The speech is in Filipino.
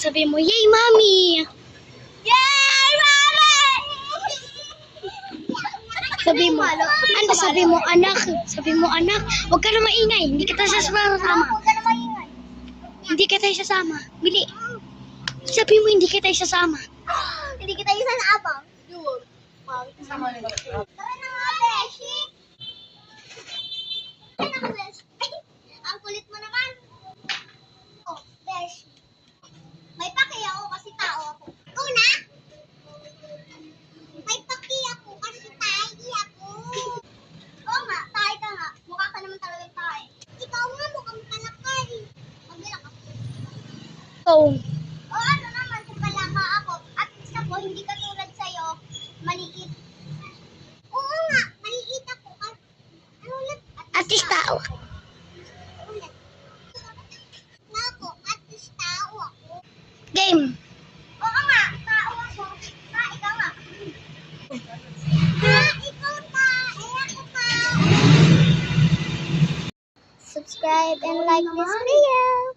Sabi mo, yay, mami! Yay, mami! Sabi mo, ano sabi mo, anak? Sabi mo, anak, huwag ka na maingay. Hindi kita sasama. Huwag ka na maingay. Hindi kita isasama. Bili. Sabi mo, hindi kita isasama. Hindi kita isa na abang. Tara na nga, Beshi. Tara na, Beshi. Ay, ang kulit mo naman. Oh, Beshi. May paki ako kasi tao ako. Ikaw na? May paki ako kasi tayo ako. Oo nga, tayo ka nga. Mukha ka naman talagang tayo. Ikaw nga, mukhang palakay. Magbilang ka. Oh, O ano naman, kung palaka ako. At least ako, hindi katulad sa'yo, maliit. Oo nga, maliit ako. Ano ulit? at least tao. Ulit. Ako, at least tao ako. Game. Oo nga, tao ako. Ikaw nga. Ikaw ta. Ako ta. Subscribe and like this video.